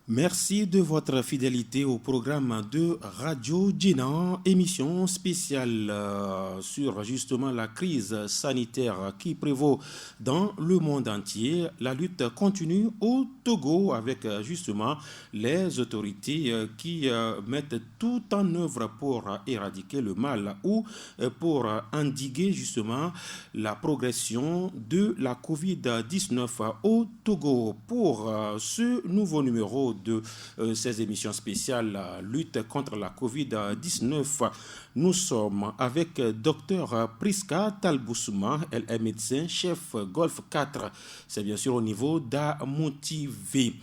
Merci de votre fidélité au programme de Radio Djina, émission spéciale sur justement la crise sanitaire qui prévaut dans le monde entier. La lutte continue au Togo avec justement les autorités qui mettent tout en œuvre pour éradiquer le mal ou pour endiguer justement la progression de la COVID-19 au Togo. Pour ce nouveau numéro de ces émissions spéciales lutte contre la COVID-19. Nous sommes avec Dr Priska Talboussouma, elle est médecin chef Golf 4, c'est bien sûr au niveau d'Amotivé.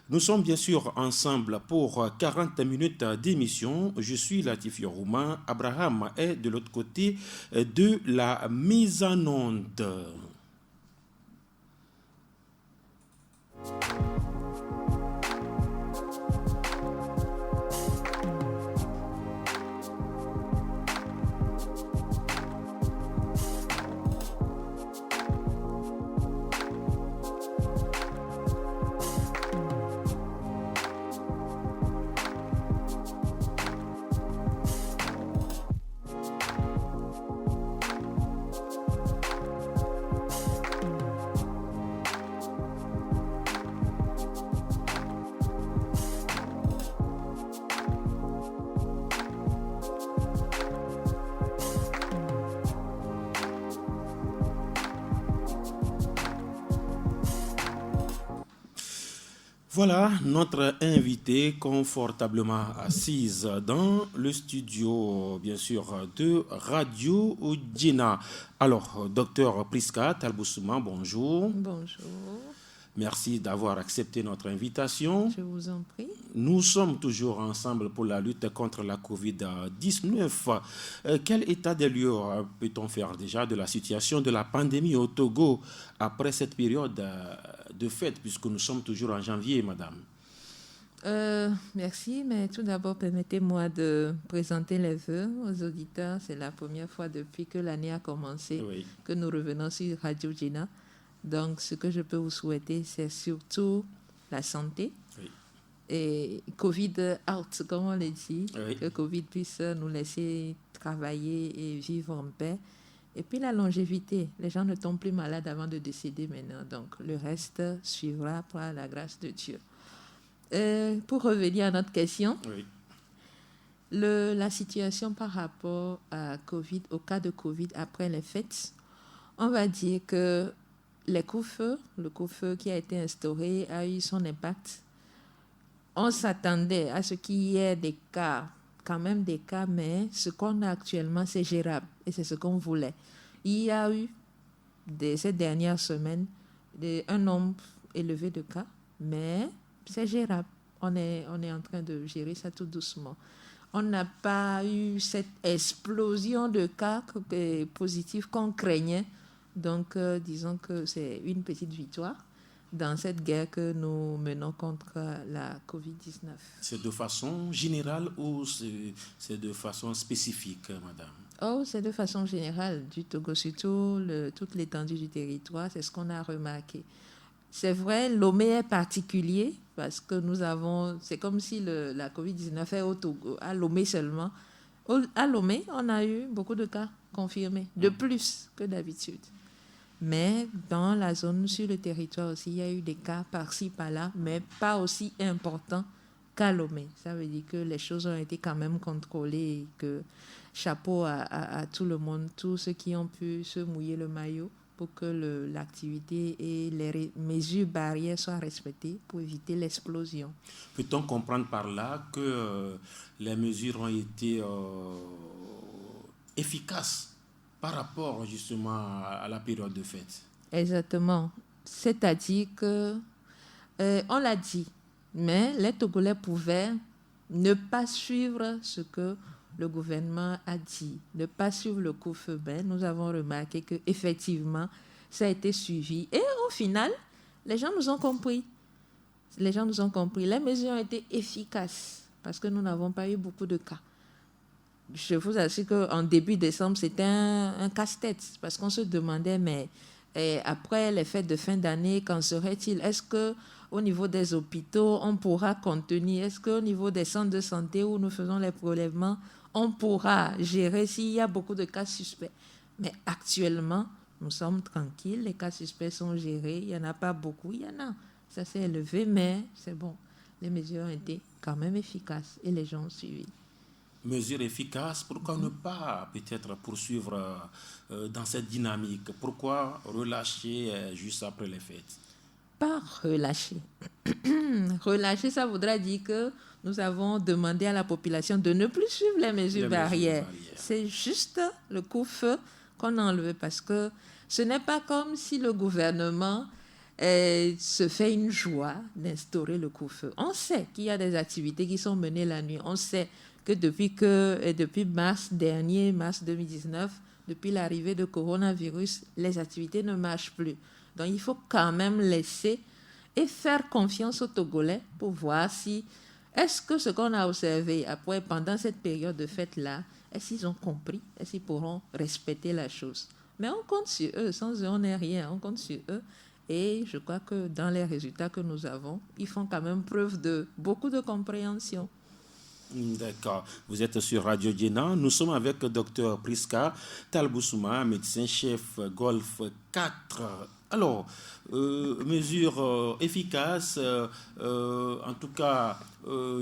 Nous sommes bien sûr ensemble pour 40 minutes d'émission. Je suis Latif Yorouma. Abraham est de l'autre côté de la mise en onde. Voilà notre invitée confortablement assise dans le studio, bien sûr, de Radio Djina. Alors, docteur Priska Talboussouma, bonjour. Bonjour. Merci d'avoir accepté notre invitation. Je vous en prie. Nous sommes toujours ensemble pour la lutte contre la COVID-19. Quel état des lieux peut-on faire déjà de la situation de la pandémie au Togo après cette période de fête, puisque nous sommes toujours en janvier, madame? Merci, mais tout d'abord, permettez-moi de présenter les vœux aux auditeurs. C'est la première fois depuis que l'année a commencé que nous revenons sur Radio Djina. Donc, ce que je peux vous souhaiter, c'est surtout la santé. Et Covid out, comme on le dit, que Covid puisse nous laisser travailler et vivre en paix. Et puis la longévité, les gens ne tombent plus malades avant de décéder maintenant. Donc, le reste suivra par la grâce de Dieu. Pour revenir à notre question, la situation par rapport à COVID, au cas de COVID après les fêtes, on va dire que le couvre-feu qui a été instauré a eu son impact. On s'attendait à ce qu'il y ait des cas, quand même des cas, mais ce qu'on a actuellement, c'est gérable et c'est ce qu'on voulait. Il y a eu, ces dernières semaines, un nombre élevé de cas, mais c'est gérable. On est en train de gérer ça tout doucement. On n'a pas eu cette explosion de cas positifs qu'on craignait. Donc, disons que c'est une petite victoire dans cette guerre que nous menons contre la COVID-19. C'est de façon générale ou c'est de façon spécifique, madame? Oh, c'est de façon générale du Togo, surtout toute l'étendue du territoire, c'est ce qu'on a remarqué. C'est vrai, Lomé est particulier parce que c'est comme si la COVID-19 est au Togo, à Lomé seulement. À Lomé, on a eu beaucoup de cas confirmés, de plus que d'habitude. Mais dans la zone, sur le territoire aussi, il y a eu des cas par-ci, par-là, mais pas aussi importants qu'à Lomé. Ça veut dire que les choses ont été quand même contrôlées et que chapeau à tout le monde, tous ceux qui ont pu se mouiller le maillot pour que l'activité et les mesures barrières soient respectées pour éviter l'explosion. Peut-on comprendre par là que les mesures ont été efficaces par rapport justement à la période de fête? Exactement. C'est-à-dire que, on l'a dit, mais les Togolais pouvaient ne pas suivre ce que le gouvernement a dit, ne pas suivre le couvre-feu. Nous avons remarqué qu'effectivement, ça a été suivi. Et au final, les gens nous ont compris. Les gens nous ont compris. Les mesures ont été efficaces parce que nous n'avons pas eu beaucoup de cas. Je vous assure qu'en début décembre, c'était un casse-tête parce qu'on se demandait, mais Et après les fêtes de fin d'année, qu'en serait-il? Est-ce qu'au niveau des hôpitaux, on pourra contenir? Est-ce qu'au niveau des centres de santé où nous faisons les prélèvements, on pourra gérer s'il y a beaucoup de cas suspects? Mais actuellement, nous sommes tranquilles, les cas suspects sont gérés, il n'y en a pas beaucoup, il y en a. Ça s'est élevé, mais c'est bon. Les mesures ont été quand même efficaces et les gens ont suivi. Mesures efficaces, pourquoi ne pas peut-être poursuivre dans cette dynamique? Pourquoi relâcher juste après les fêtes? Pas relâcher. Relâcher, ça voudrait dire que nous avons demandé à la population de ne plus suivre les mesures barrières. C'est juste le couvre-feu qu'on a enlevé parce que ce n'est pas comme si le gouvernement se fait une joie d'instaurer le couvre-feu. On sait qu'il y a des activités qui sont menées la nuit. On sait que depuis mars dernier, mars 2019, depuis l'arrivée de coronavirus, les activités ne marchent plus. Donc, il faut quand même laisser et faire confiance aux Togolais pour voir si, est-ce que ce qu'on a observé après, pendant cette période de fête-là, est-ce qu'ils ont compris? Est-ce qu'ils pourront respecter la chose? Mais on compte sur eux. Sans eux, on n'est rien. On compte sur eux. Et je crois que dans les résultats que nous avons, ils font quand même preuve de beaucoup de compréhension. D'accord. Vous êtes sur Radio Djena. Nous sommes avec Dr Priska Talboussouma, médecin-chef Golf 4. Alors, mesures efficaces, en tout cas,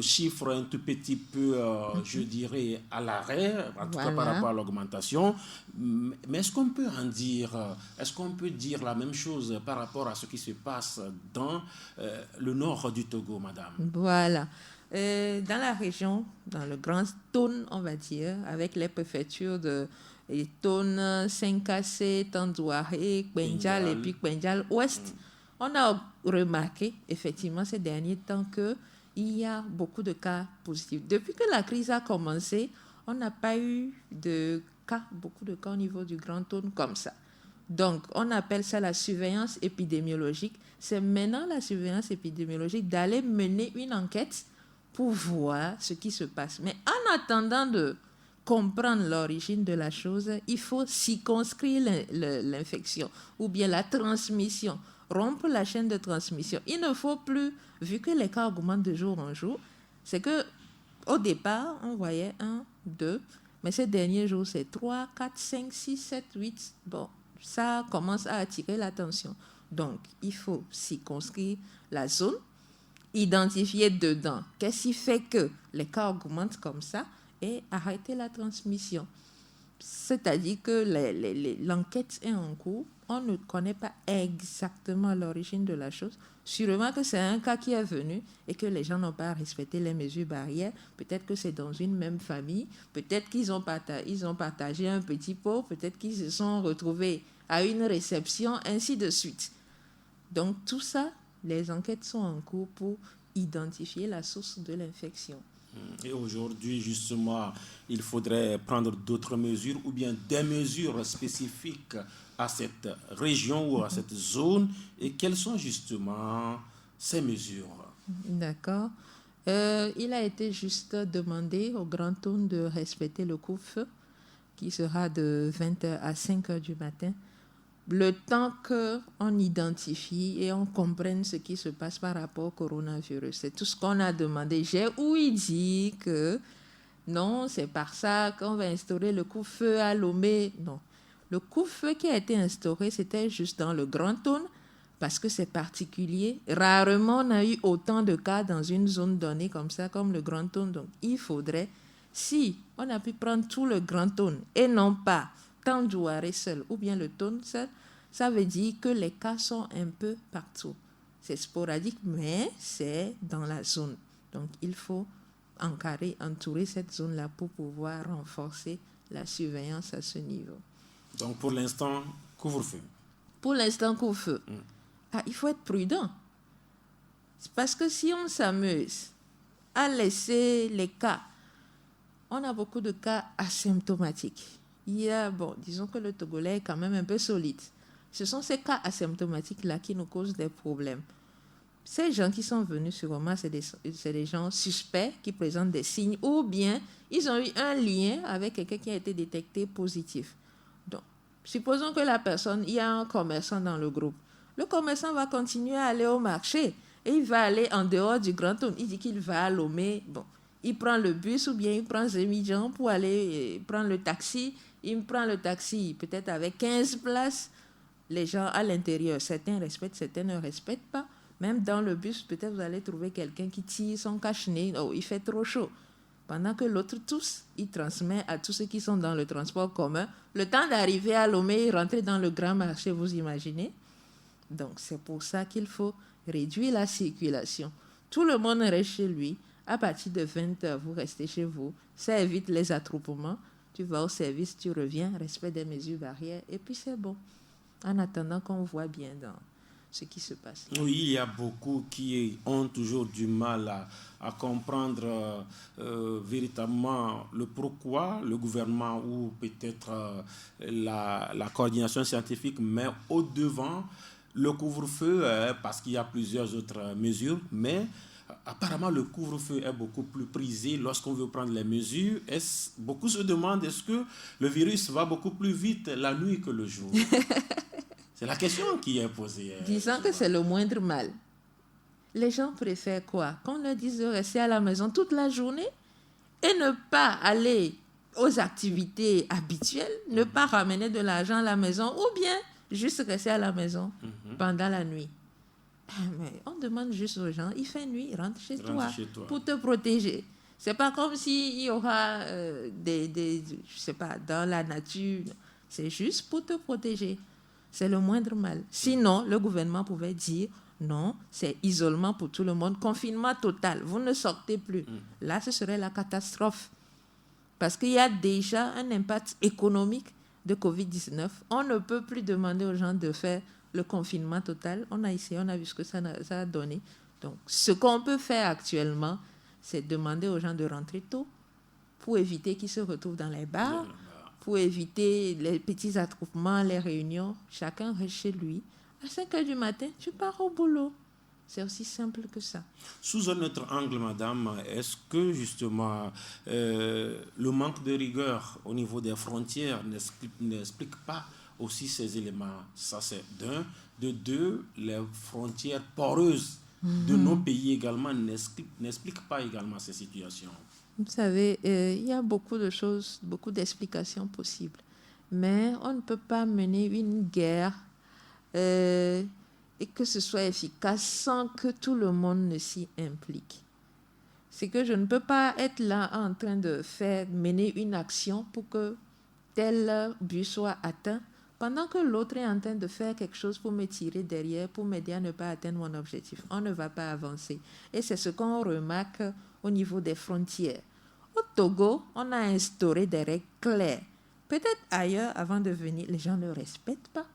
chiffres un tout petit peu, je dirais, à l'arrêt, en tout cas par rapport à l'augmentation. Mais est-ce qu'on peut en dire, est-ce qu'on peut dire la même chose par rapport à ce qui se passe dans le nord du Togo, madame? Voilà. Dans la région, dans le Grand Tone, on va dire, avec les préfectures de Tone, Senkassé, Tandouaré, Kpenjal et puis Kpenjal Ouest, on a remarqué effectivement ces derniers temps qu'il y a beaucoup de cas positifs. Depuis que la crise a commencé, on n'a pas eu beaucoup de cas au niveau du Grand Tone comme ça. Donc, on appelle ça la surveillance épidémiologique. C'est maintenant la surveillance épidémiologique d'aller mener une enquête pour voir ce qui se passe. Mais en attendant de comprendre l'origine de la chose, il faut circonscrire l'infection ou bien la transmission, rompre la chaîne de transmission. Il ne faut plus, vu que les cas augmentent de jour en jour, c'est que au départ, on voyait 1, 2, mais ces derniers jours, c'est 3, 4, 5, 6, 7, 8. Bon, ça commence à attirer l'attention. Donc, il faut circonscrire la zone, identifier dedans qu'est-ce qui fait que les cas augmentent comme ça et arrêter la transmission. C'est-à-dire que l'enquête est en cours, on ne connaît pas exactement l'origine de la chose. Sûrement que c'est un cas qui est venu et que les gens n'ont pas respecté les mesures barrières. Peut-être que c'est dans une même famille, peut-être qu'ils ont partagé un petit pot, peut-être qu'ils se sont retrouvés à une réception, ainsi de suite. Donc tout ça, les enquêtes sont en cours pour identifier la source de l'infection. Et aujourd'hui, justement, il faudrait prendre d'autres mesures ou bien des mesures spécifiques à cette région ou à cette zone. Et quelles sont justement ces mesures? D'accord. Il a été juste demandé au Grand Tone de respecter le couvre-feu qui sera de 20h à 5h du matin. Le temps qu'on identifie et on comprenne ce qui se passe par rapport au coronavirus. C'est tout ce qu'on a demandé. J'ai ouï dire que non, c'est par ça qu'on va instaurer le couvre-feu à Lomé. Non. Le couvre-feu qui a été instauré, c'était juste dans le Grand Tone parce que c'est particulier. Rarement on a eu autant de cas dans une zone donnée comme ça, comme le Grand Tone. Donc, il faudrait, si on a pu prendre tout le Grand Tone et non pas Tandouaré seul ou bien le Tone seul, ça veut dire que les cas sont un peu partout. C'est sporadique, mais c'est dans la zone. Donc, il faut entourer cette zone-là pour pouvoir renforcer la surveillance à ce niveau. Donc, pour l'instant, couvre-feu. Pour l'instant, couvre-feu. Il faut être prudent. C'est parce que si on s'amuse à laisser les cas, on a beaucoup de cas asymptomatiques. Disons que le Togolais est quand même un peu solide. Ce sont ces cas asymptomatiques-là qui nous causent des problèmes. Ces gens qui sont venus sûrement, c'est des gens suspects qui présentent des signes ou bien ils ont eu un lien avec quelqu'un qui a été détecté positif. Donc, Supposons que la personne, il y a un commerçant dans le groupe. Le commerçant va continuer à aller au marché et il va aller en dehors du Grand Town. Il dit qu'il va à Lomé. Bon, il prend le bus ou bien il prend Zemidjan pour aller prendre le taxi. Il prend le taxi peut-être avec 15 places. Les gens à l'intérieur, certains respectent, certains ne respectent pas. Même dans le bus, peut-être vous allez trouver quelqu'un qui tire son cache-nez. Oh, il fait trop chaud. Pendant que l'autre tous, il transmet à tous ceux qui sont dans le transport commun le temps d'arriver à Lomé et rentrer dans le grand marché, vous imaginez? Donc, c'est pour ça qu'il faut réduire la circulation. Tout le monde reste chez lui. À partir de 20h, vous restez chez vous. Ça évite les attroupements. Tu vas au service, tu reviens, respect des mesures barrières, et puis c'est bon. En attendant qu'on voit bien dans ce qui se passe. Oui, il y a beaucoup qui ont toujours du mal à comprendre véritablement le pourquoi le gouvernement ou peut-être la coordination scientifique met au-devant le couvre-feu parce qu'il y a plusieurs autres mesures, mais apparemment le couvre-feu est beaucoup plus prisé lorsqu'on veut prendre les mesures. Beaucoup se demandent est-ce que le virus va beaucoup plus vite la nuit que le jour? C'est la question qui est posée. Disons que c'est le moindre mal. Les gens préfèrent quoi? Qu'on leur dise de rester à la maison toute la journée et ne pas aller aux activités habituelles, ne pas ramener de l'argent à la maison ou bien juste rester à la maison pendant la nuit. Mais on demande juste aux gens, il fait nuit, rentre chez toi pour te protéger. C'est pas comme s'il y aura je sais pas, dans la nature. C'est juste pour te protéger. C'est le moindre mal. Sinon, le gouvernement pouvait dire non, c'est isolement pour tout le monde, confinement total, vous ne sortez plus. Là, ce serait la catastrophe. Parce qu'il y a déjà un impact économique de Covid-19. On ne peut plus demander aux gens de faire le confinement total. On a essayé, on a vu ce que ça a donné. Donc, ce qu'on peut faire actuellement, c'est demander aux gens de rentrer tôt pour éviter qu'ils se retrouvent dans les bars, pour éviter les petits attroupements, les réunions. Chacun reste chez lui. À 5h du matin, tu pars au boulot. C'est aussi simple que ça. Sous un autre angle, madame, est-ce que justement le manque de rigueur au niveau des frontières n'explique pas aussi ces éléments? Ça, c'est d'un. De deux, les frontières poreuses de nos pays également n'expliquent pas également ces situations. Vous savez, il y a beaucoup de choses, beaucoup d'explications possibles. Mais on ne peut pas mener une guerre et que ce soit efficace sans que tout le monde ne s'y implique. C'est que je ne peux pas être là en train de mener une action pour que tel but soit atteint pendant que l'autre est en train de faire quelque chose pour me tirer derrière, pour m'aider à ne pas atteindre mon objectif. On ne va pas avancer. Et c'est ce qu'on remarque au niveau des frontières. Au Togo, on a instauré des règles claires. Peut-être ailleurs, avant de venir, les gens ne respectent pas.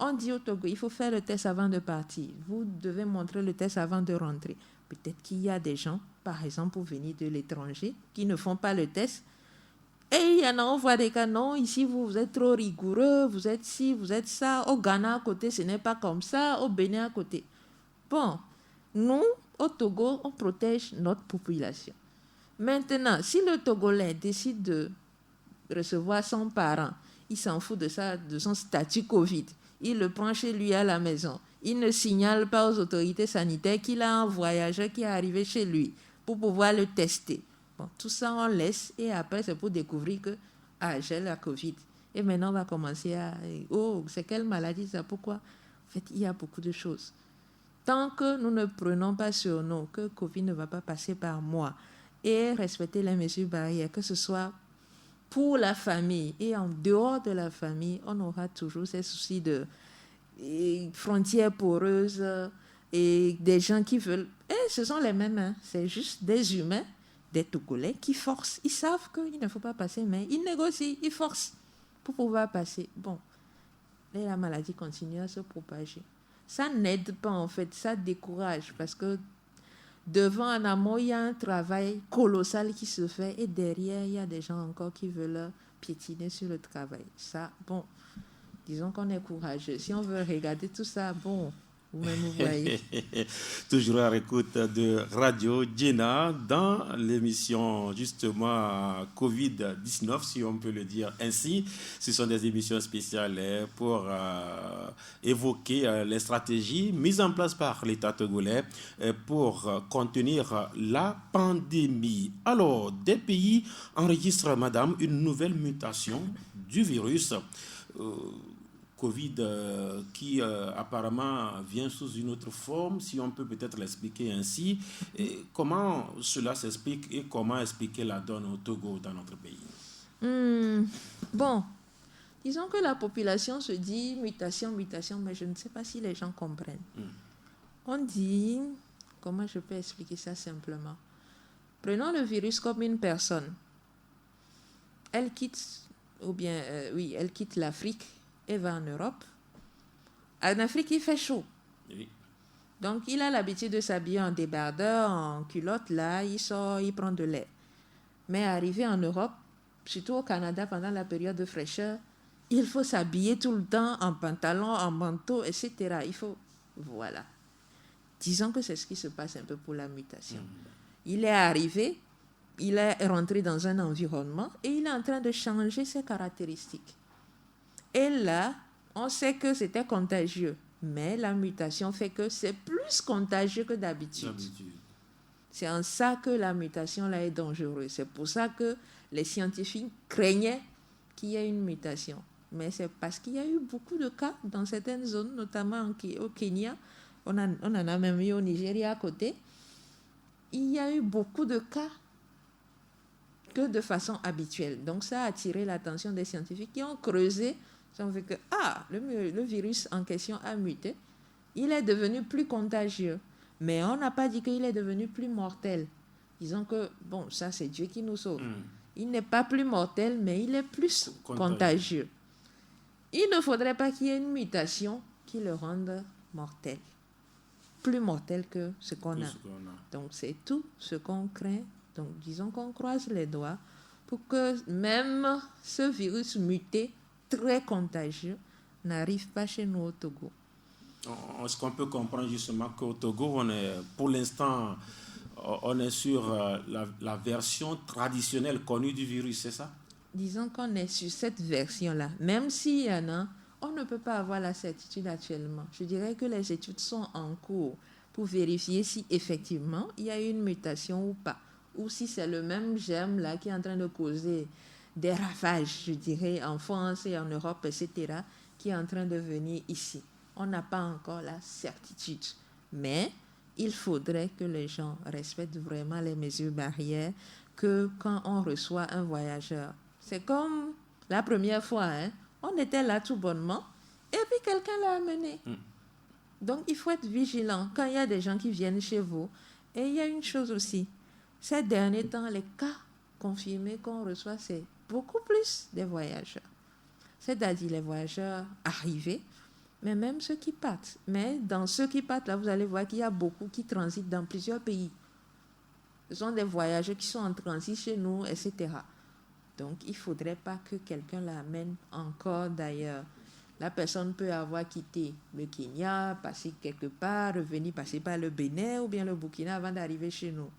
On dit au Togo, il faut faire le test avant de partir. Vous devez montrer le test avant de rentrer. Peut-être qu'il y a des gens, par exemple, pour venir de l'étranger, qui ne font pas le test. Et il y en a, on voit des cas, non, ici, vous êtes trop rigoureux, vous êtes ci, vous êtes ça. Au Ghana, à côté, ce n'est pas comme ça. Au Bénin, à côté. Bon, nous, au Togo, on protège notre population. Maintenant, si le Togolais décide de recevoir son parent, il s'en fout de ça, de son statut Covid. Il le prend chez lui à la maison. Il ne signale pas aux autorités sanitaires qu'il a un voyageur qui est arrivé chez lui pour pouvoir le tester. Bon, tout ça, on laisse et après, c'est pour découvrir que j'ai la Covid. Et maintenant, on va commencer à... Oh, c'est quelle maladie ça? Pourquoi? En fait, il y a beaucoup de choses. Tant que nous ne prenons pas sur nous que Covid ne va pas passer par moi et respecter les mesures barrières, que ce soit pour la famille et en dehors de la famille, on aura toujours ces soucis de frontières poreuses et des gens qui veulent... Et ce sont les mêmes, hein. C'est juste des humains, des Togolais qui forcent. Ils savent qu'il ne faut pas passer, mais ils négocient, ils forcent pour pouvoir passer. Bon, et la maladie continue à se propager. Ça n'aide pas en fait, ça décourage parce que devant en amont, il y a un travail colossal qui se fait et derrière, il y a des gens encore qui veulent piétiner sur le travail. Ça, bon, disons qu'on est courageux. Si on veut regarder tout ça, bon, Vous-même, vous voyez. Toujours à l'écoute de Radio Djena dans l'émission justement Covid-19, si on peut le dire ainsi. Ce sont des émissions spéciales pour évoquer les stratégies mises en place par l'État togolais pour contenir la pandémie. Alors, des pays enregistrent, madame, une nouvelle mutation du virus. Covid qui apparemment vient sous une autre forme, si on peut peut-être l'expliquer ainsi. Et comment cela s'explique et comment expliquer la donne au Togo dans notre pays? Bon, disons que la population se dit mutation, mutation, mais je ne sais pas si les gens comprennent. On dit, comment je peux expliquer ça simplement? Prenons le virus comme une personne. Elle quitte, elle quitte l'Afrique et va en Europe. En Afrique, il fait chaud. Oui. Donc, il a l'habitude de s'habiller en débardeur, en culotte. Là, il sort, il prend de l'air. Mais arrivé en Europe, surtout au Canada, pendant la période de fraîcheur, il faut s'habiller tout le temps en pantalon, en manteau, etc. Voilà. Disons que c'est ce qui se passe un peu pour la mutation. Il est arrivé, il est rentré dans un environnement et il est en train de changer ses caractéristiques. Et là, on sait que c'était contagieux, mais la mutation fait que c'est plus contagieux que d'habitude. C'est en ça que la mutation là est dangereuse. C'est pour ça que les scientifiques craignaient qu'il y ait une mutation. Mais c'est parce qu'il y a eu beaucoup de cas dans certaines zones, notamment au Kenya. On en a même eu au Nigeria à côté. Il y a eu beaucoup de cas que de façon habituelle. Donc ça a attiré l'attention des scientifiques qui ont creusé. Ils ont vu que le virus en question a muté. Il est devenu plus contagieux. Mais on n'a pas dit qu'il est devenu plus mortel. Disons que, bon, ça c'est Dieu qui nous sauve. Il n'est pas plus mortel, mais il est plus contagieux. Il ne faudrait pas qu'il y ait une mutation qui le rende mortel. Plus mortel que ce qu'on a. Donc c'est tout ce qu'on craint. Donc disons qu'on croise les doigts pour que même ce virus muté, très contagieux, n'arrive pas chez nous au Togo. Est-ce qu'on peut comprendre justement qu'au Togo, pour l'instant, on est sur la version traditionnelle connue du virus, c'est ça? Disons qu'on est sur cette version-là. Même s'il y en a, on ne peut pas avoir la certitude actuellement. Je dirais que les études sont en cours pour vérifier si effectivement il y a une mutation ou pas. Ou si c'est le même germe là qui est en train de causer des ravages, je dirais, en France et en Europe, etc., qui est en train de venir ici. On n'a pas encore la certitude. Mais il faudrait que les gens respectent vraiment les mesures barrières, que quand on reçoit un voyageur, c'est comme la première fois, on était là tout bonnement, et puis quelqu'un l'a amené. Donc il faut être vigilant quand il y a des gens qui viennent chez vous. Et il y a une chose aussi, ces derniers temps, les cas confirmés qu'on reçoit, c'est beaucoup plus des voyageurs. C'est-à-dire les voyageurs arrivés, mais même ceux qui partent. Mais dans ceux qui partent, là, vous allez voir qu'il y a beaucoup qui transitent dans plusieurs pays. Ce sont des voyageurs qui sont en transit chez nous, etc. Donc, il ne faudrait pas que quelqu'un l'amène encore d'ailleurs. La personne peut avoir quitté le Kenya, passé quelque part, revenir, passer par le Bénin ou bien le Burkina avant d'arriver chez nous.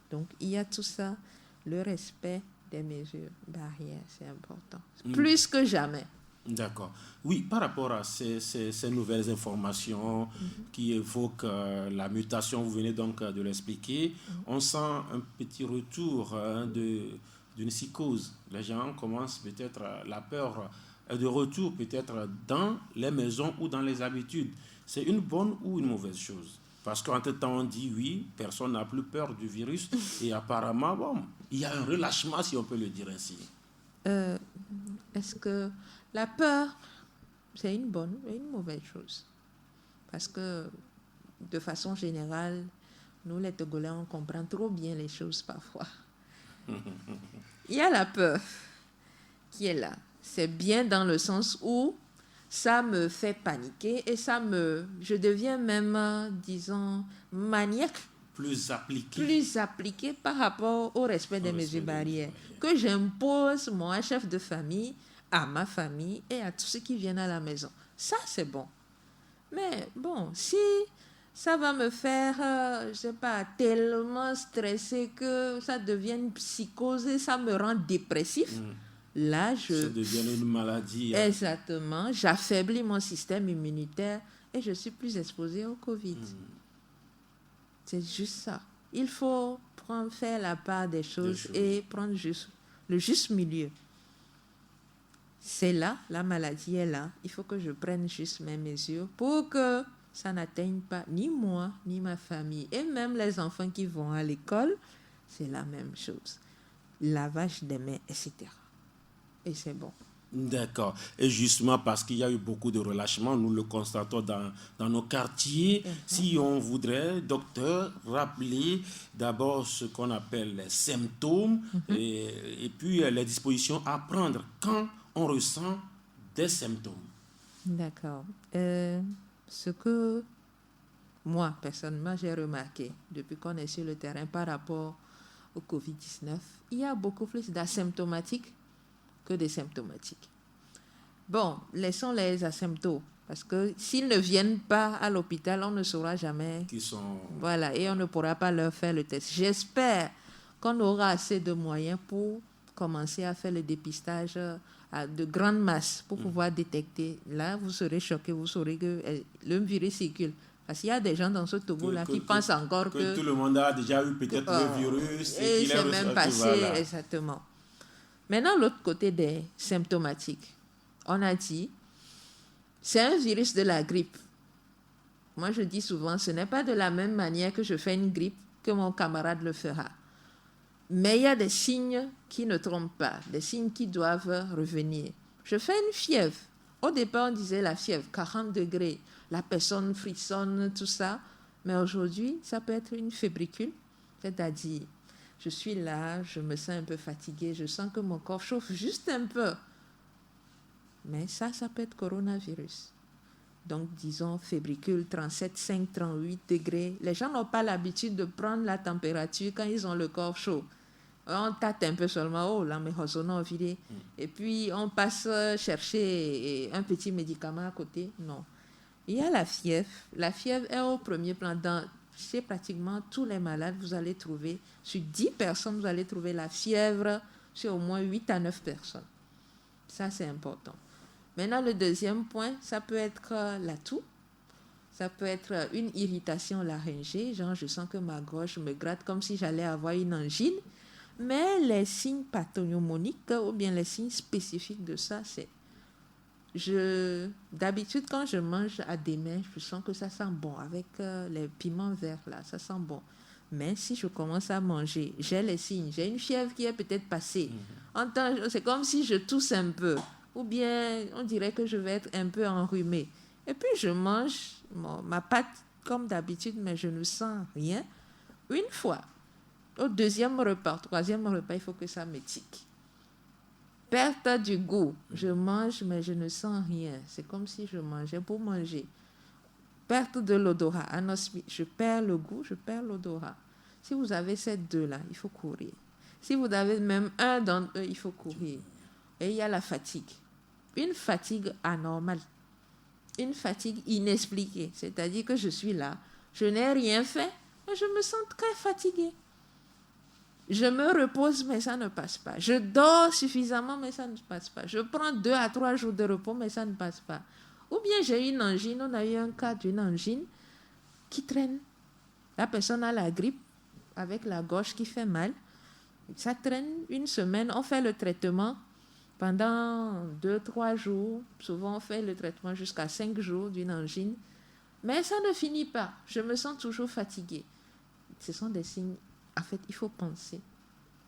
Donc, il y a tout ça, le respect des mesures barrières, c'est important. Plus que jamais. D'accord. Oui, par rapport à ces nouvelles informations qui évoquent la mutation, vous venez donc de l'expliquer, on sent un petit retour d'une psychose. Les gens commencent peut-être, la peur est de retour peut-être dans les maisons ou dans les habitudes. C'est une bonne ou une mauvaise chose? Parce qu'entre-temps, on dit oui, personne n'a plus peur du virus et apparemment, bon, il y a un relâchement, si on peut le dire ainsi. Est-ce que la peur, c'est une bonne et une mauvaise chose? Parce que, de façon générale, nous, les Togolais, on comprend trop bien les choses parfois. Il y a la peur qui est là. C'est bien dans le sens où ça me fait paniquer et je deviens même, disons, maniaque. Plus appliqué par rapport au respect des mesures barrières que j'impose, moi, chef de famille, à ma famille et à tous ceux qui viennent à la maison. Ça, c'est bon. Mais bon, si ça va me faire, je ne sais pas, tellement stresser que ça devient une psychose et ça me rend dépressif, là, Ça devient une maladie. Exactement, j'affaiblis mon système immunitaire et je suis plus exposé au Covid. C'est juste ça. Il faut faire la part des choses et prendre le juste milieu. C'est là, la maladie est là. Il faut que je prenne juste mes mesures pour que ça n'atteigne pas ni moi, ni ma famille. Et même les enfants qui vont à l'école, c'est la même chose. Lavage des mains, etc. Et c'est bon. D'accord. Et justement, parce qu'il y a eu beaucoup de relâchements, nous le constatons dans nos quartiers. Si on voudrait, docteur, rappeler d'abord ce qu'on appelle les symptômes et puis les dispositions à prendre quand on ressent des symptômes. D'accord. Ce que moi, personnellement, j'ai remarqué depuis qu'on est sur le terrain par rapport au Covid-19, il y a beaucoup plus d'asymptomatiques que des symptomatiques. Bon, laissons les asymptômes, parce que s'ils ne viennent pas à l'hôpital, on ne saura jamais. Voilà, et on ne pourra pas leur faire le test. J'espère qu'on aura assez de moyens pour commencer à faire le dépistage à de grandes masses pour pouvoir détecter. Là, vous serez choqués, vous saurez que le virus circule. Parce qu'il y a des gens dans ce Togo-là qui pensent encore que tout le monde a déjà eu peut-être le virus et qu'il est même passé, voilà. Exactement. Maintenant, l'autre côté des symptomatiques, on a dit, c'est un virus de la grippe. Moi, je dis souvent, ce n'est pas de la même manière que je fais une grippe que mon camarade le fera. Mais il y a des signes qui ne trompent pas, des signes qui doivent revenir. Je fais une fièvre. Au départ, on disait la fièvre, 40 degrés, la personne frissonne, tout ça. Mais aujourd'hui, ça peut être une fébricule, c'est-à-dire, je suis là, je me sens un peu fatiguée, je sens que mon corps chauffe juste un peu. Mais ça peut être coronavirus. Donc, disons, fébricule 37,5, 38 degrés. Les gens n'ont pas l'habitude de prendre la température quand ils ont le corps chaud. On tâte un peu seulement, oh là, mais on vidé. Et puis, on passe chercher un petit médicament à côté. Non. Il y a la fièvre. La fièvre est au premier plan. Chez pratiquement tous les malades, vous allez trouver, sur 10 personnes, vous allez trouver la fièvre chez au moins 8 à 9 personnes. Ça, c'est important. Maintenant, le deuxième point, ça peut être la toux. Ça peut être une irritation laryngée, genre je sens que ma gorge me gratte comme si j'allais avoir une angine. Mais les signes pathognomoniques ou bien les signes spécifiques de ça, c'est d'habitude, quand je mange à des mains, je sens que ça sent bon. Avec les piments verts, là, ça sent bon. Mais si je commence à manger, j'ai les signes. J'ai une fièvre qui est peut-être passée. C'est comme si je tousse un peu. Ou bien, on dirait que je vais être un peu enrhumée. Et puis, je mange ma pâte comme d'habitude, mais je ne sens rien. Une fois, au deuxième repas, troisième repas, il faut que ça me tique. Perte du goût. Je mange, mais je ne sens rien. C'est comme si je mangeais pour manger. Perte de l'odorat. Je perds le goût, je perds l'odorat. Si vous avez ces deux-là, il faut courir. Si vous avez même un d'entre eux, il faut courir. Et il y a la fatigue. Une fatigue anormale. Une fatigue inexpliquée. C'est-à-dire que je suis là, je n'ai rien fait, mais je me sens très fatiguée. Je me repose, mais ça ne passe pas. Je dors suffisamment, mais ça ne passe pas. Je prends 2 à 3 jours de repos, mais ça ne passe pas. Ou bien j'ai une angine, on a eu un cas d'une angine qui traîne. La personne a la grippe avec la gorge qui fait mal. Ça traîne une semaine, on fait le traitement pendant 2-3 jours. Souvent, on fait le traitement jusqu'à 5 jours d'une angine. Mais ça ne finit pas. Je me sens toujours fatiguée. Ce sont des signes. En fait, il faut penser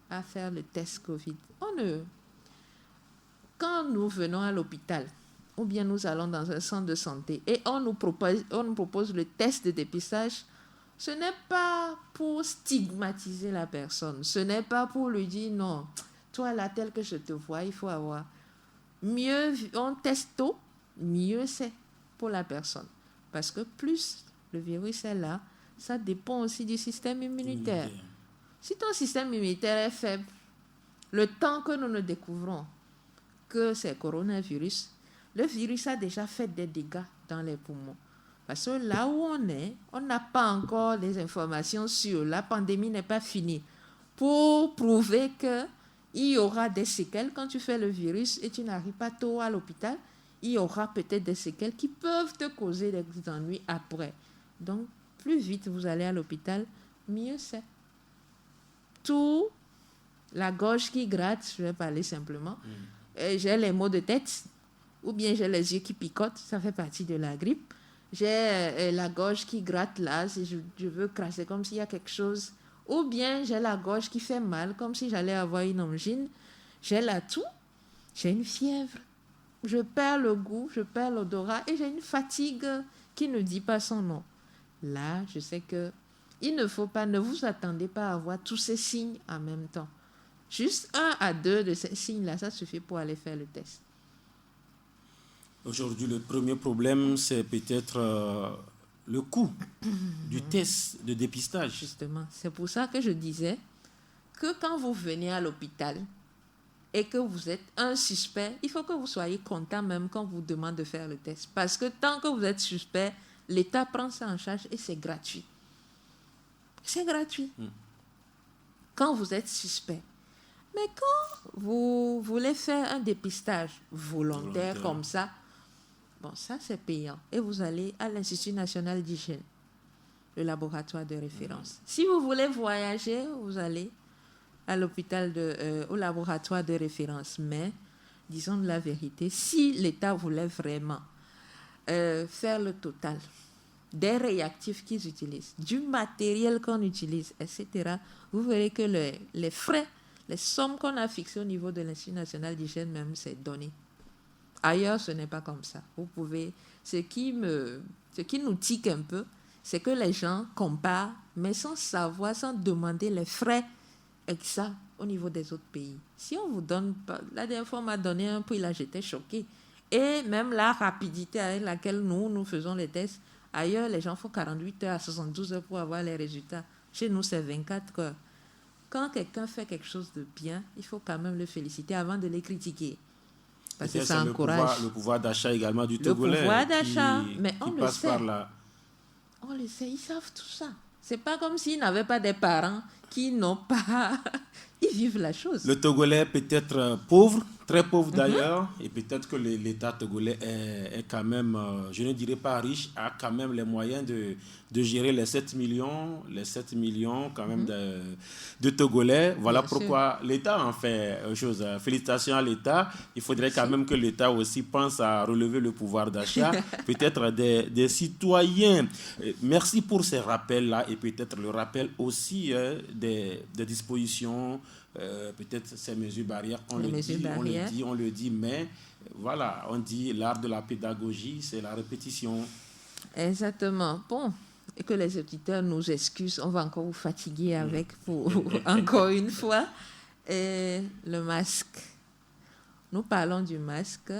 à faire le test Covid. Quand nous venons à l'hôpital, ou bien nous allons dans un centre de santé et on nous propose le test de dépistage, ce n'est pas pour stigmatiser la personne. Ce n'est pas pour lui dire non, toi là, tel que je te vois, il faut avoir. Mieux on teste tôt, mieux c'est pour la personne. Parce que plus le virus est là, ça dépend aussi du système immunitaire. Si ton système immunitaire est faible, le temps que nous ne découvrons que c'est coronavirus, le virus a déjà fait des dégâts dans les poumons. Parce que là où on n'a pas encore des informations sûres. La pandémie n'est pas finie. Pour prouver qu'il y aura des séquelles quand tu fais le virus et tu n'arrives pas tôt à l'hôpital, il y aura peut-être des séquelles qui peuvent te causer des ennuis après. Donc, plus vite vous allez à l'hôpital, mieux c'est. Tout, la gorge qui gratte, je vais parler simplement, j'ai les maux de tête, ou bien j'ai les yeux qui picotent, ça fait partie de la grippe. J'ai la gorge qui gratte là, si je veux crasser comme s'il y a quelque chose. Ou bien j'ai la gorge qui fait mal, comme si j'allais avoir une angine. J'ai la toux, j'ai une fièvre. Je perds le goût, je perds l'odorat et j'ai une fatigue qui ne dit pas son nom. Là, je sais que il ne faut pas, ne vous attendez pas à avoir tous ces signes en même temps. Juste 1 à 2 de ces signes-là, ça suffit pour aller faire le test. Aujourd'hui, le premier problème, c'est peut-être le coût du test de dépistage. Justement, c'est pour ça que je disais que quand vous venez à l'hôpital et que vous êtes un suspect, il faut que vous soyez content même quand on vous demande de faire le test. Parce que tant que vous êtes suspect, l'État prend ça en charge et c'est gratuit. C'est gratuit. Quand vous êtes suspect. Mais quand vous voulez faire un dépistage volontaire comme ça, bon, ça c'est payant. Et vous allez à l'Institut national d'hygiène, le laboratoire de référence. Si vous voulez voyager, vous allez à l'hôpital au laboratoire de référence. Mais, disons de la vérité, si l'État voulait vraiment faire le total des réactifs qu'ils utilisent, du matériel qu'on utilise, etc., vous verrez que les frais, les sommes qu'on a fixées au niveau de l'Institut national d'hygiène même, c'est donné. Ailleurs, ce n'est pas comme ça. Vous pouvez... Ce qui nous tique un peu, c'est que les gens comparent, mais sans savoir, sans demander les frais exacts au niveau des autres pays. Si on vous donne... La dernière fois, on m'a donné un prix, là, j'étais choquée. Et même la rapidité avec laquelle nous faisons les tests, ailleurs, les gens font 48 heures à 72 heures pour avoir les résultats. Chez nous, c'est 24 heures. Quand quelqu'un fait quelque chose de bien, il faut quand même le féliciter avant de les critiquer. Parce que ça encourage. Le pouvoir d'achat également du Togolais. Le pouvoir d'achat, mais on le sait. On le sait, ils savent tout ça. C'est pas comme s'ils n'avaient pas des parents qui n'ont pas... Ils vivent la chose. Le Togolais peut être pauvre, très pauvre d'ailleurs, et peut-être que l'État togolais est quand même, je ne dirais pas riche, a quand même les moyens de gérer les 7 millions quand même de Togolais. Voilà bien pourquoi l'État en fait chose. Félicitations à l'État. Il faudrait quand même que l'État aussi pense à relever le pouvoir d'achat, peut-être des citoyens. Merci pour ces rappels-là et peut-être le rappel aussi des dispositions, peut-être ces mesures barrières. On le dit, mais voilà, on dit l'art de la pédagogie, c'est la répétition. Exactement. Bon, et que les auditeurs nous excusent, on va encore vous fatiguer avec pour encore une fois. Et le masque. Nous parlons du masque,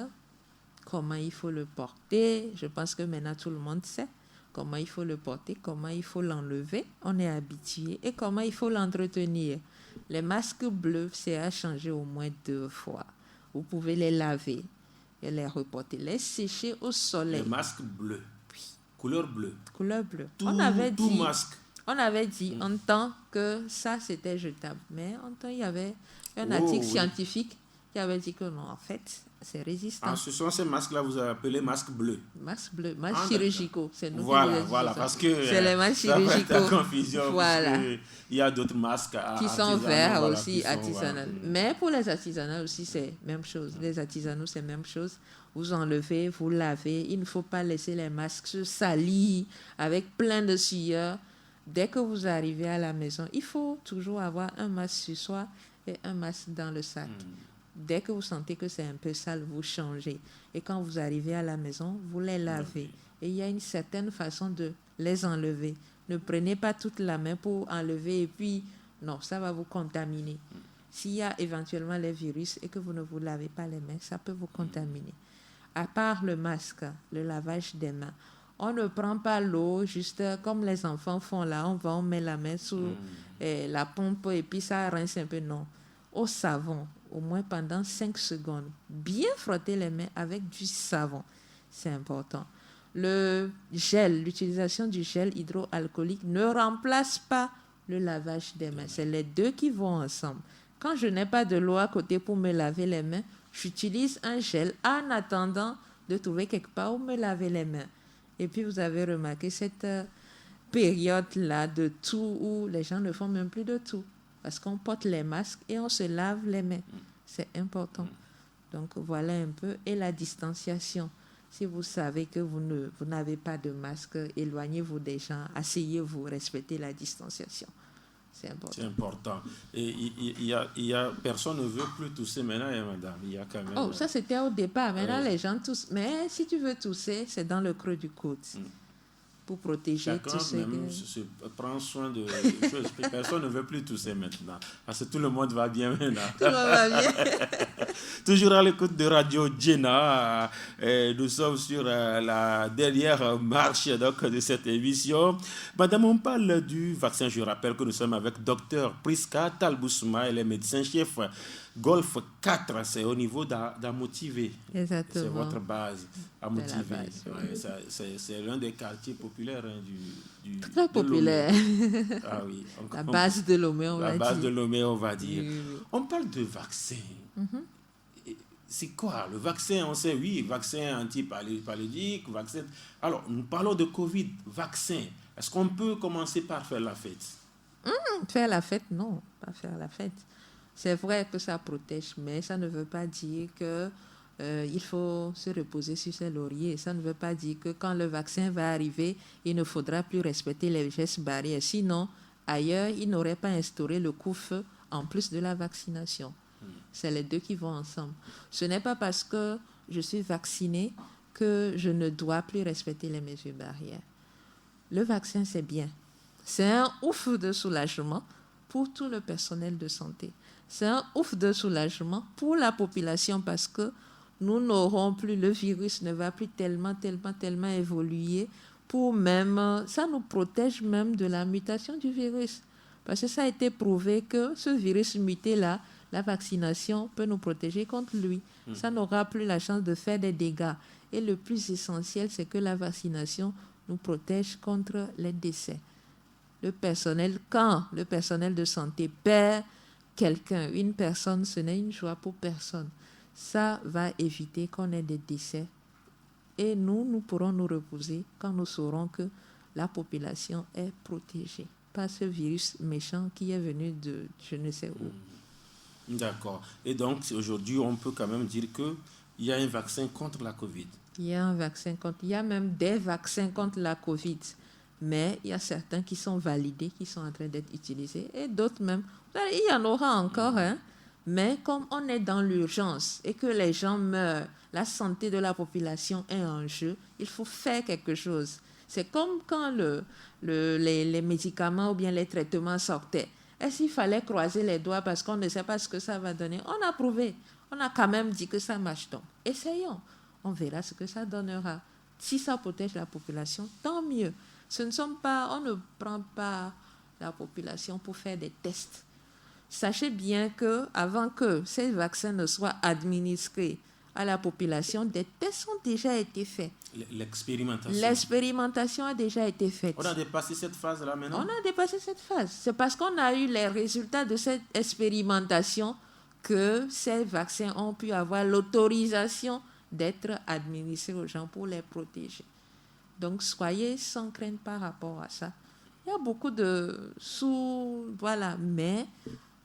comment il faut le porter. Je pense que maintenant tout le monde sait comment il faut le porter, comment il faut l'enlever. On est habitué. Et comment il faut l'entretenir. Les masques bleus, c'est à changer au moins 2 fois. Vous pouvez les laver et les reporter, les sécher au soleil. Les masques bleus. Oui. Couleur bleue. Couleur bleue. Tout masque. On avait dit en temps que ça, c'était jetable. Mais en temps, il y avait un article scientifique qui avait dit que non, en fait, c'est résistant. Ah, ce sont ces masques-là, vous appelez masques bleus. Masques bleus, masques chirurgicaux. C'est nous voilà, parce que c'est les masques chirurgicaux. Ça confusion. Voilà. Il y a d'autres masques qui sont verts aussi, artisanaux. Mais pour les artisanaux aussi, c'est même chose. Les artisanaux, c'est même chose. Vous enlevez, vous lavez. Il ne faut pas laisser les masques se salir avec plein de sueur. Dès que vous arrivez à la maison, il faut toujours avoir un masque sur soi et un masque dans le sac. Dès que vous sentez que c'est un peu sale, vous changez. Et quand vous arrivez à la maison, vous les lavez. Et il y a une certaine façon de les enlever. Ne prenez pas toute la main pour enlever et puis, non, ça va vous contaminer. S'il y a éventuellement les virus et que vous ne vous lavez pas les mains, ça peut vous contaminer. À part le masque, le lavage des mains, on ne prend pas l'eau juste comme les enfants font là. On met la main sous la pompe et puis ça rince un peu. Non. Au savon, au moins pendant 5 secondes. Bien frotter les mains avec du savon. C'est important. le gel, l'utilisation du gel hydroalcoolique ne remplace pas le lavage des mains. C'est les deux qui vont ensemble. Quand je n'ai pas de l'eau à côté pour me laver les mains, j'utilise un gel en attendant de trouver quelque part où me laver les mains. Et puis, vous avez remarqué cette période-là de tout où les gens ne font même plus de tout parce qu'on porte les masques et on se lave les mains. C'est important. Donc, voilà un peu. Et la distanciation. Si vous savez que vous n'avez pas de masque, éloignez-vous des gens, asseyez-vous, respectez la distanciation. C'est important. C'est important. Et personne ne veut plus tousser maintenant, hein, madame. Il y a quand même... Oh, ça c'était au départ. Maintenant, les gens toussent. Mais si tu veux tousser, c'est dans le creux du coude. Pour protéger chacun tout même se prend soin de choses. Personne ne veut plus tousser maintenant. Parce que tout le monde va bien maintenant. Tout le monde va bien. Toujours à l'écoute de Radio Djena. Nous sommes sur la dernière marche donc, de cette émission. Madame, on parle du vaccin. Je rappelle que nous sommes avec Dr Priska Talboussouma, elle est médecin-chef Golf 4, c'est au niveau d'Amotivé. Exactement. C'est votre base, Amotivé. Ouais. C'est l'un des quartiers populaires du très populaire. Ah oui. La base de Lomé, on va dire. La base de Lomé, on va dire. Oui. On parle de vaccin. C'est quoi le vaccin? On sait, oui, vaccin antipaludique, vaccin... Alors, nous parlons de Covid, vaccin. Est-ce qu'on peut commencer par faire la fête? Faire la fête, non, pas faire la fête. C'est vrai que ça protège, mais ça ne veut pas dire que il faut se reposer sur ses lauriers. Ça ne veut pas dire que quand le vaccin va arriver, il ne faudra plus respecter les gestes barrières. Sinon, ailleurs, il n'aurait pas instauré le couvre-feu en plus de la vaccination. C'est les deux qui vont ensemble. Ce n'est pas parce que je suis vaccinée que je ne dois plus respecter les mesures barrières. Le vaccin, c'est bien. C'est un ouf de soulagement pour tout le personnel de santé. C'est un ouf de soulagement pour la population parce que nous n'aurons plus, le virus ne va plus tellement évoluer pour même, ça nous protège même de la mutation du virus. Parce que ça a été prouvé que ce virus muté-là, la vaccination peut nous protéger contre lui. Ça n'aura plus la chance de faire des dégâts. Et le plus essentiel, c'est que la vaccination nous protège contre les décès. Quand le personnel de santé perd quelqu'un, une personne, ce n'est une joie pour personne. Ça va éviter qu'on ait des décès. Et nous pourrons nous reposer quand nous saurons que la population est protégée par ce virus méchant qui est venu de je ne sais où. D'accord. Et donc, aujourd'hui, on peut quand même dire qu'il y a un vaccin contre la Covid. Il y a il y a même des vaccins contre la Covid. Mais il y a certains qui sont validés, qui sont en train d'être utilisés, et d'autres même. Il y en aura encore, hein. Mais comme on est dans l'urgence et que les gens meurent, la santé de la population est en jeu, il faut faire quelque chose. C'est comme quand les médicaments ou bien les traitements sortaient. Est-ce qu'il fallait croiser les doigts parce qu'on ne sait pas ce que ça va donner? On a prouvé. On a quand même dit que ça marche donc. Essayons. On verra ce que ça donnera. Si ça protège la population, tant mieux. On ne prend pas la population pour faire des tests. Sachez bien qu'avant que ces vaccins ne soient administrés à la population, des tests ont déjà été faits. L'expérimentation a déjà été faite. On a dépassé cette phase-là maintenant? On a dépassé cette phase. C'est parce qu'on a eu les résultats de cette expérimentation que ces vaccins ont pu avoir l'autorisation d'être administrés aux gens pour les protéger. Donc, soyez sans crainte par rapport à ça. Il y a beaucoup de voilà. Mais,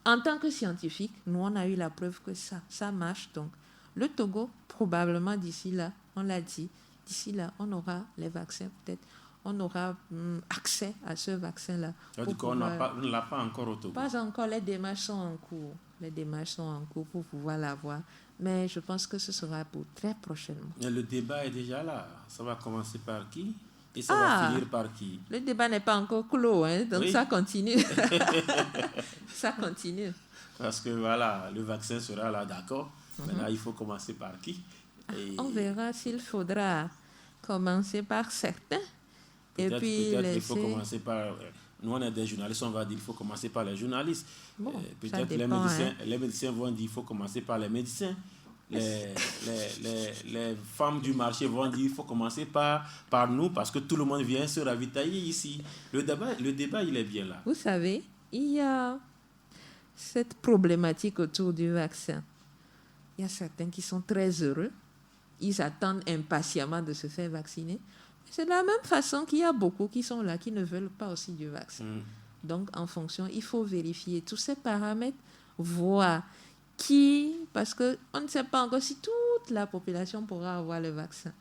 en tant que scientifique, nous, on a eu la preuve que ça marche. Donc, le Togo, probablement d'ici là, on l'a dit, d'ici là, on aura les vaccins, peut-être. On aura accès à ce vaccin-là. Du coup, on ne l'a pas encore au Togo? Pas encore. Les démarches sont en cours. Les démarches sont en cours pour pouvoir l'avoir. Mais je pense que ce sera pour très prochainement. Et le débat est déjà là. Ça va commencer par qui? Et ça va finir par qui? Le débat n'est pas encore clos, hein, donc oui. Ça continue. Ça continue. Parce que voilà, le vaccin sera là, d'accord. Maintenant, il faut commencer par qui? On verra s'il faudra commencer par certains. Peut-être il faut commencer par... Nous, on est des journalistes, on va dire qu'il faut commencer par les journalistes. Bon, peut-être dépend, les médecins vont dire qu'il faut commencer par les médecins. les femmes du marché vont dire il faut commencer par nous parce que tout le monde vient se ravitailler ici. Le débat, il est bien là. Vous savez, il y a cette problématique autour du vaccin. Il y a certains qui sont très heureux. Ils attendent impatiemment de se faire vacciner. C'est de la même façon qu'il y a beaucoup qui sont là, qui ne veulent pas aussi du vaccin. Donc, en fonction, il faut vérifier tous ces paramètres, voir parce qu'on ne sait pas encore si toute la population pourra avoir le vaccin.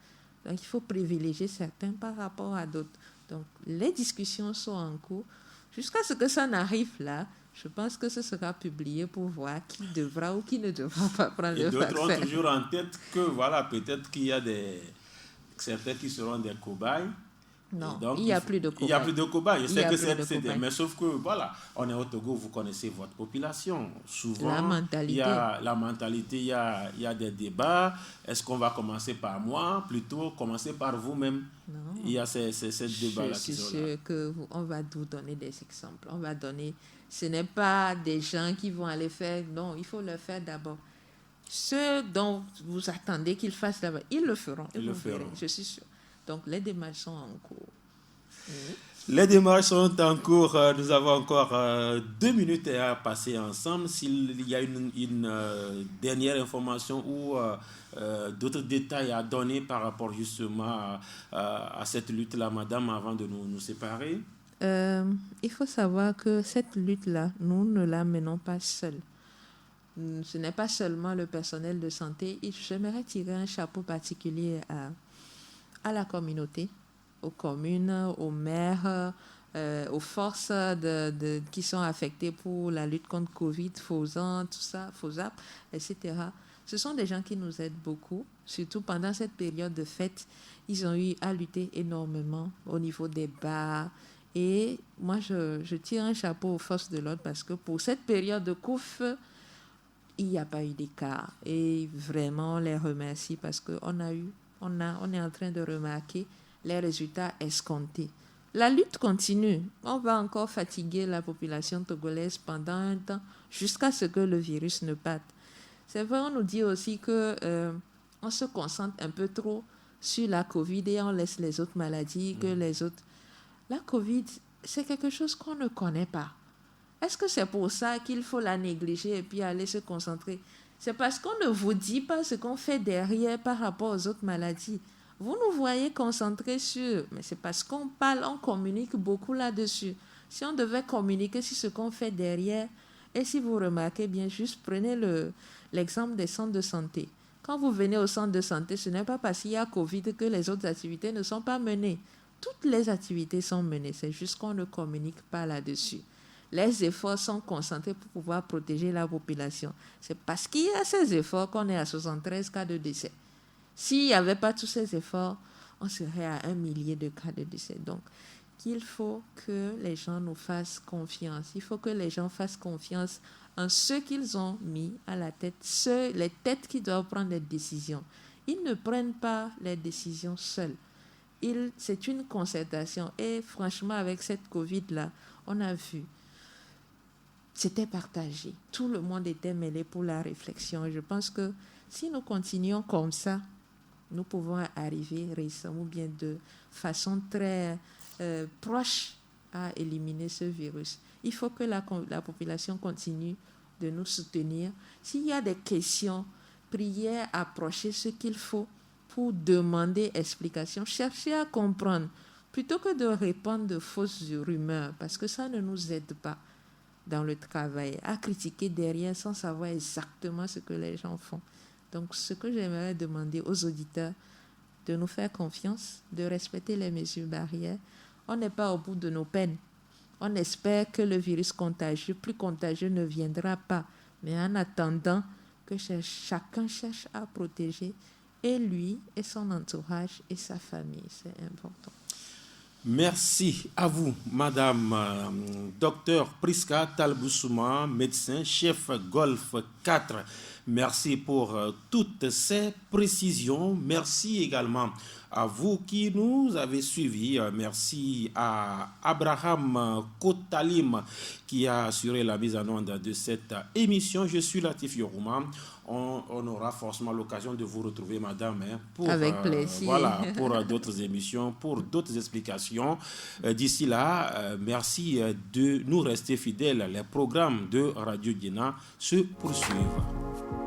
Donc, il faut privilégier certains par rapport à d'autres. Donc, les discussions sont en cours. Jusqu'à ce que ça n'arrive là, je pense que ce sera publié pour voir qui devra ou qui ne devra pas prendre le vaccin. Et d'autres ont toujours en tête que, voilà, peut-être qu'il y a certains qui seront des cobayes. Non, donc, il n'y a plus de cobayes. Il n'y a plus de cobayes. Je sais que c'est mais sauf que, voilà, on est au Togo, vous connaissez votre population. Souvent, il y a la mentalité, il y a des débats. Est-ce qu'on va commencer par moi, plutôt commencer par vous-même? Non. Il y a ces débats-là qui sont là. Je suis sûr qu'on va vous donner des exemples. On va donner... Ce n'est pas des gens qui vont aller faire... Non, il faut le faire d'abord. Ceux dont vous attendez qu'ils fassent d'abord, ils le feront. Ils le feront. Je suis sûr. Donc, les démarches sont en cours. Les démarches sont en cours. Nous avons encore 2 minutes à passer ensemble. S'il y a une dernière information ou d'autres détails à donner par rapport justement à cette lutte-là, madame, avant de nous séparer. Il faut savoir que cette lutte-là, nous ne la menons pas seuls. Ce n'est pas seulement le personnel de santé. J'aimerais tirer un chapeau particulier à la communauté, aux communes, aux maires, aux forces qui sont affectées pour la lutte contre Covid, FOSAP, etc. Ce sont des gens qui nous aident beaucoup, surtout pendant cette période de fête. Ils ont eu à lutter énormément au niveau des bars. Et moi, je tire un chapeau aux forces de l'ordre parce que pour cette période de couvre-feu, il n'y a pas eu d'écart. Et vraiment, on les remercie parce qu'on est en train de remarquer les résultats escomptés. La lutte continue. On va encore fatiguer la population togolaise pendant un temps jusqu'à ce que le virus ne parte. C'est vrai, on nous dit aussi qu'on se concentre un peu trop sur la Covid et on laisse les autres maladies que les autres... La Covid, c'est quelque chose qu'on ne connaît pas. Est-ce que c'est pour ça qu'il faut la négliger et puis aller se concentrer? C'est parce qu'on ne vous dit pas ce qu'on fait derrière par rapport aux autres maladies. Vous nous voyez concentrés sur... Mais c'est parce qu'on parle, on communique beaucoup là-dessus. Si on devait communiquer sur ce qu'on fait derrière, et si vous remarquez bien, juste prenez l'exemple des centres de santé. Quand vous venez au centre de santé, ce n'est pas parce qu'il y a Covid que les autres activités ne sont pas menées. Toutes les activités sont menées, c'est juste qu'on ne communique pas là-dessus. Les efforts sont concentrés pour pouvoir protéger la population. C'est parce qu'il y a ces efforts qu'on est à 73 cas de décès. S'il n'y avait pas tous ces efforts, on serait à 1 millier de cas de décès. Donc, il faut que les gens nous fassent confiance. Il faut que les gens fassent confiance en ceux qu'ils ont mis à la tête, les têtes qui doivent prendre les décisions. Ils ne prennent pas les décisions seuls. C'est une concertation. Et franchement, avec cette Covid-là, on a vu, c'était partagé. Tout le monde était mêlé pour la réflexion. Et je pense que si nous continuons comme ça, nous pouvons arriver récemment ou bien de façon très proche à éliminer ce virus. Il faut que la population continue de nous soutenir. S'il y a des questions, priez à approcher ce qu'il faut pour demander explication, chercher à comprendre, plutôt que de répandre de fausses rumeurs, parce que ça ne nous aide pas dans le travail, à critiquer derrière sans savoir exactement ce que les gens font. Donc, ce que j'aimerais demander aux auditeurs, de nous faire confiance, de respecter les mesures barrières. On n'est pas au bout de nos peines. On espère que le virus plus contagieux ne viendra pas. Mais en attendant, que chacun cherche à protéger et lui, et son entourage, et sa famille. C'est important. Merci à vous, Madame Dr Priska Talboussouma, médecin, chef Golf 4. Merci pour toutes ces précisions. Merci également à vous qui nous avez suivis. Merci à Abraham Kotalim qui a assuré la mise en onde de cette émission. Je suis Latif Yorouma. On aura forcément l'occasion de vous retrouver, madame, pour, avec plaisir. pour d'autres émissions, pour d'autres explications. D'ici là, merci de nous rester fidèles. Les programmes de Radio Guéna se poursuivent.